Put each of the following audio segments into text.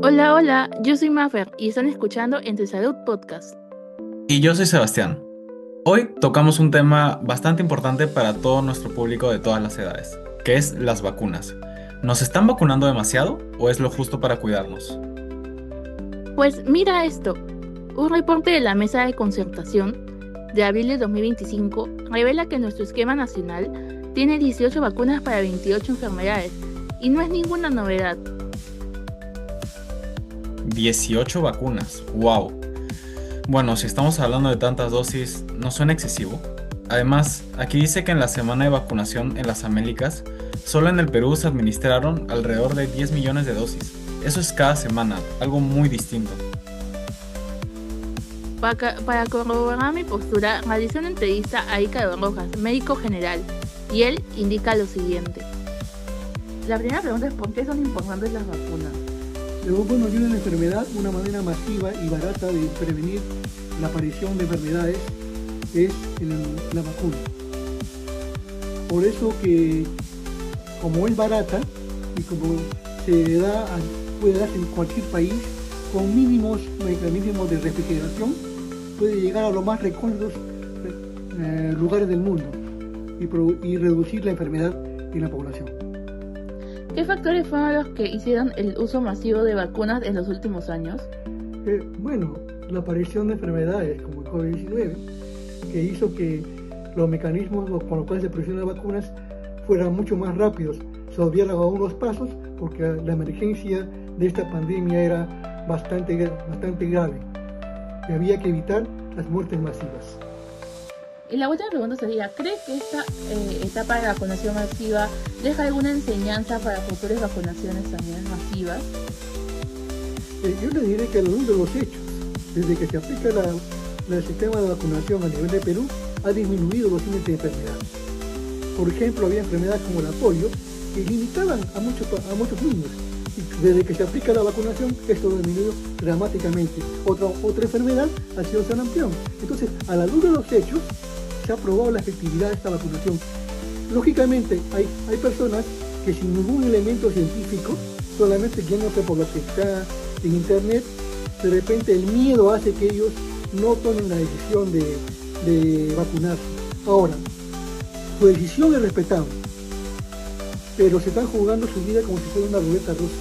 Hola, hola, yo soy Mafer y están escuchando Entre Salud Podcast. Y yo soy Sebastián. Hoy tocamos un tema bastante importante para todo nuestro público de todas las edades, que es las vacunas. ¿Nos están vacunando demasiado o es lo justo para cuidarnos? Pues mira esto, un reporte de la Mesa de Concertación de abril de 2025 revela que nuestro esquema nacional tiene 18 vacunas para 28 enfermedades y no es ninguna novedad. 18 vacunas, wow. Bueno, si estamos hablando de tantas dosis, ¿no suena excesivo? Además, aquí dice que en la semana de vacunación en las Américas, solo en el Perú se administraron alrededor de 10 millones de dosis. Eso es cada semana, algo muy distinto. Para corroborar mi postura, realicé una entrevista a Ícaro Rojas, médico general, y él indica lo siguiente. La primera pregunta es ¿por qué son importantes las vacunas? Las vacunas ayudan a la enfermedad. Una manera masiva y barata de prevenir la aparición de enfermedades es la vacuna. Por eso que como es barata y como puede darse en cualquier país, con mínimos mecanismos de refrigeración, puede llegar a los más recónditos lugares del mundo y reducir la enfermedad en la población. ¿Qué factores fueron los que hicieron el uso masivo de vacunas en los últimos años? Bueno, la aparición de enfermedades como el COVID-19, que hizo que los mecanismos con los cuales se producen las vacunas fueran mucho más rápidos, se obviaron a unos pasos porque la emergencia de esta pandemia era bastante grave y había que evitar las muertes masivas. Y la última pregunta sería, ¿cree que esta etapa de vacunación masiva deja alguna enseñanza para futuras vacunaciones también masivas? Yo le diré que a la luz de los hechos, desde que se aplica el sistema de vacunación a nivel de Perú, ha disminuido los índices de enfermedad. Por ejemplo, había enfermedades como la polio que limitaban a muchos niños. Y desde que se aplica la vacunación, esto ha disminuido dramáticamente. Otra enfermedad ha sido el sarampión. Entonces, a la luz de los hechos, se ha probado la efectividad de esta vacunación. Lógicamente, hay personas que sin ningún elemento científico, solamente guiándose por lo que está en internet, de repente el miedo hace que ellos no tomen la decisión de vacunarse. Ahora, su decisión es respetable, pero se están jugando su vida como si fuera una ruleta rusa,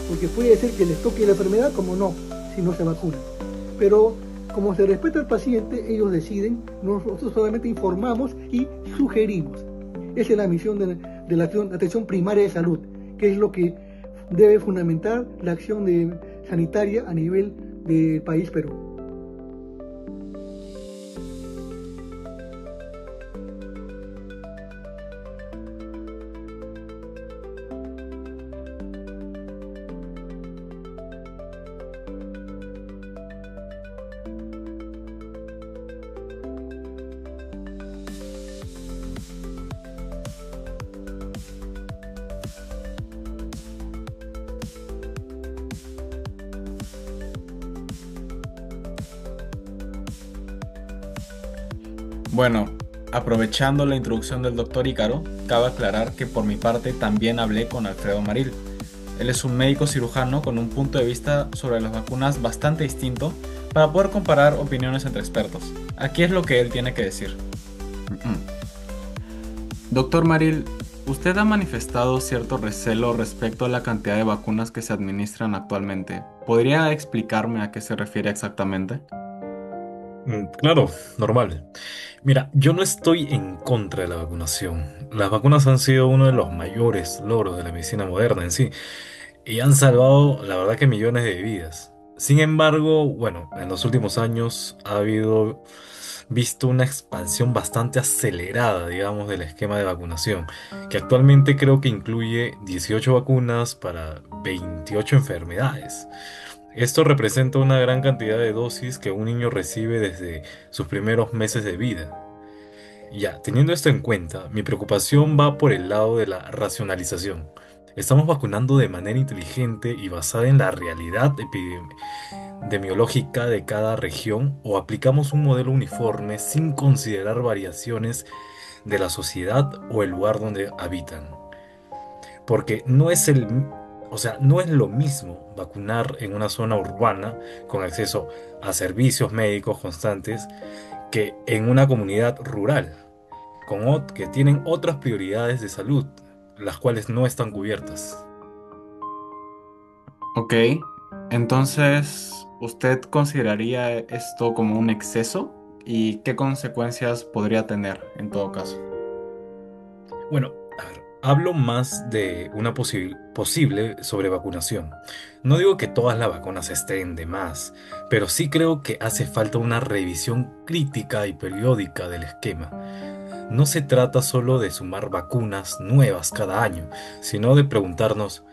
porque puede ser que les toque la enfermedad como no, si no se vacunan. Pero como se respeta al paciente, ellos deciden, nosotros solamente informamos y sugerimos. Esa es la misión de la atención primaria de salud, que es lo que debe fundamentar la acción sanitaria a nivel del país Perú. Bueno, aprovechando la introducción del doctor Ícaro, cabe aclarar que por mi parte también hablé con Alfredo Maril. Él es un médico cirujano con un punto de vista sobre las vacunas bastante distinto para poder comparar opiniones entre expertos. Aquí es lo que él tiene que decir. Doctor Maril, usted ha manifestado cierto recelo respecto a la cantidad de vacunas que se administran actualmente. ¿Podría explicarme a qué se refiere exactamente? Claro, normal. Mira, yo no estoy en contra de la vacunación. Las vacunas han sido uno de los mayores logros de la medicina moderna en sí y han salvado, la verdad, que millones de vidas. Sin embargo, bueno, en los últimos años ha habido visto una expansión bastante acelerada, digamos, del esquema de vacunación, que actualmente creo que incluye 18 vacunas para 28 enfermedades. Esto representa una gran cantidad de dosis que un niño recibe desde sus primeros meses de vida. Ya, teniendo esto en cuenta, mi preocupación va por el lado de la racionalización. ¿Estamos vacunando de manera inteligente y basada en la realidad epidemiológica de cada región o aplicamos un modelo uniforme sin considerar variaciones de la sociedad o el lugar donde habitan? Porque no es el O sea, no es lo mismo vacunar en una zona urbana con acceso a servicios médicos constantes que en una comunidad rural, que tienen otras prioridades de salud, las cuales no están cubiertas. Ok, entonces, ¿usted consideraría esto como un exceso? ¿Y qué consecuencias podría tener en todo caso? Bueno, a ver, hablo más de una posible sobrevacunación. No digo que todas las vacunas estén de más, pero sí creo que hace falta una revisión crítica y periódica del esquema. No se trata solo de sumar vacunas nuevas cada año, sino de preguntarnos,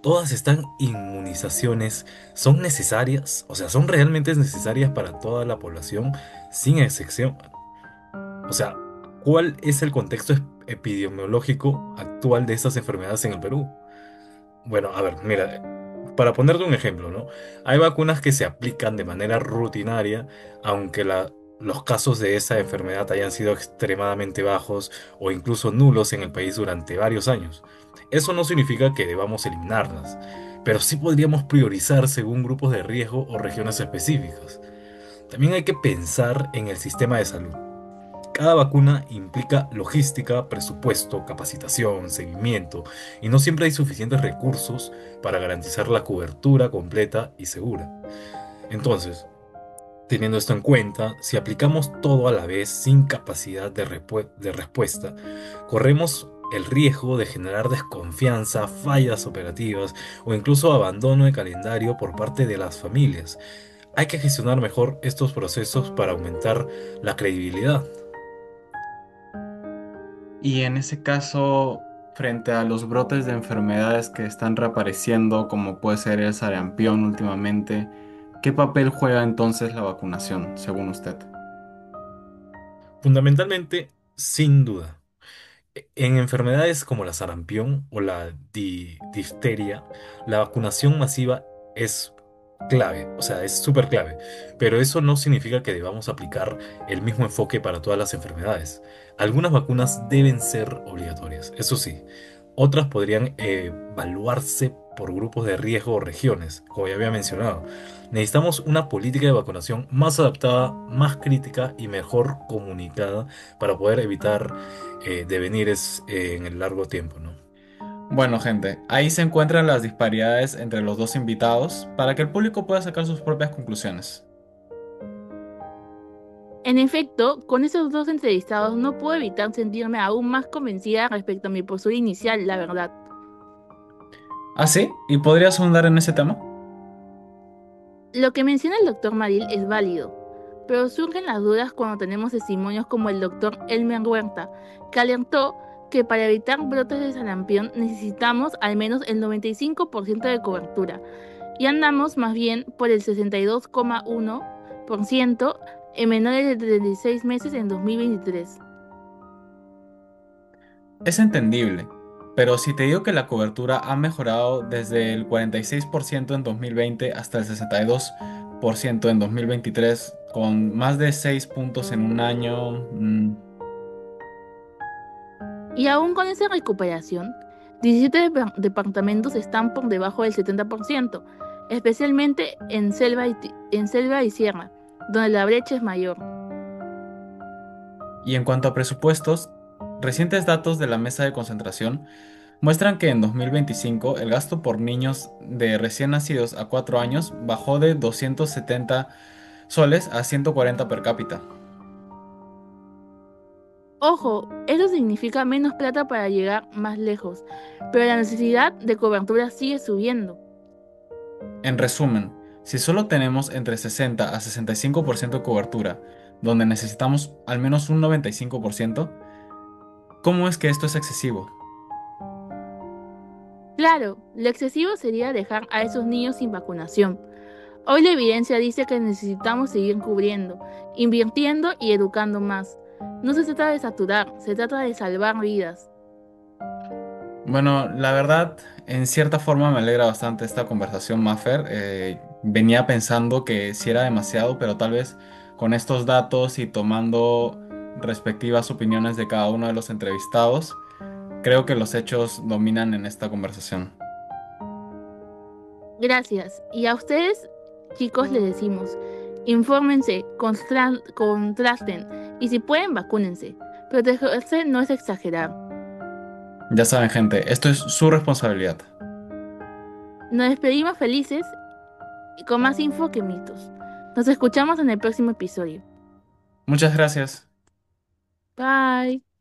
¿todas estas inmunizaciones son necesarias? O sea, ¿son realmente necesarias para toda la población sin excepción? O sea, ¿cuál es el contexto epidemiológico actual de estas enfermedades en el Perú? Bueno, a ver, mira, para ponerte un ejemplo, ¿no? Hay vacunas que se aplican de manera rutinaria, aunque los casos de esa enfermedad hayan sido extremadamente bajos o incluso nulos en el país durante varios años. Eso no significa que debamos eliminarlas, pero sí podríamos priorizar según grupos de riesgo o regiones específicas. También hay que pensar en el sistema de salud. Cada vacuna implica logística, presupuesto, capacitación, seguimiento, y no siempre hay suficientes recursos para garantizar la cobertura completa y segura. Entonces, teniendo esto en cuenta, si aplicamos todo a la vez sin capacidad de respuesta, corremos el riesgo de generar desconfianza, fallas operativas o incluso abandono de calendario por parte de las familias. Hay que gestionar mejor estos procesos para aumentar la credibilidad. Y en ese caso, frente a los brotes de enfermedades que están reapareciendo, como puede ser el sarampión últimamente, ¿qué papel juega entonces la vacunación, según usted? Fundamentalmente, sin duda. En enfermedades como la sarampión o la difteria, la vacunación masiva es clave, o sea, es súper clave. Pero eso no significa que debamos aplicar el mismo enfoque para todas las enfermedades. Algunas vacunas deben ser obligatorias, eso sí. Otras podrían evaluarse por grupos de riesgo o regiones, como ya había mencionado. Necesitamos una política de vacunación más adaptada, más crítica y mejor comunicada para poder evitar devenires en el largo tiempo, ¿no? Bueno, gente, ahí se encuentran las disparidades entre los dos invitados para que el público pueda sacar sus propias conclusiones. En efecto, con esos dos entrevistados no puedo evitar sentirme aún más convencida respecto a mi postura inicial, la verdad. ¿Ah, sí? ¿Y podrías ahondar en ese tema? Lo que menciona el doctor Maril es válido, pero surgen las dudas cuando tenemos testimonios como el doctor Elmer Huerta, que alertó que para evitar brotes de sarampión necesitamos al menos el 95% de cobertura, y andamos más bien por el 62,1% en menores de 36 meses en 2023. Es entendible, pero si te digo que la cobertura ha mejorado desde el 46% en 2020 hasta el 62% en 2023, con más de 6 puntos en un año, Y aún con esa recuperación, 17 departamentos están por debajo del 70%, especialmente en selva y sierra, donde la brecha es mayor. y en cuanto a presupuestos, recientes datos de la mesa de concentración muestran que en 2025 el gasto por niños de recién nacidos a 4 años bajó de 270 soles a 140 per cápita. Ojo, eso significa menos plata para llegar más lejos, pero la necesidad de cobertura sigue subiendo. En resumen, si solo tenemos entre 60 a 65% de cobertura, donde necesitamos al menos un 95%, ¿cómo es que esto es excesivo? Claro, lo excesivo sería dejar a esos niños sin vacunación. Hoy la evidencia dice que necesitamos seguir cubriendo, invirtiendo y educando más. No se trata de saturar, se trata de salvar vidas. Bueno, la verdad, en cierta forma me alegra bastante esta conversación, Maffer. Venía pensando que sí era demasiado, pero tal vez con estos datos y tomando respectivas opiniones de cada uno de los entrevistados, creo que los hechos dominan en esta conversación. Gracias. Y a ustedes, chicos, les decimos, infórmense, contrasten y si pueden, vacúnense. Protegerse no es exagerar. Ya saben, gente, esto es su responsabilidad. Nos despedimos felices y con más info que mitos. Nos escuchamos en el próximo episodio. Muchas gracias. Bye.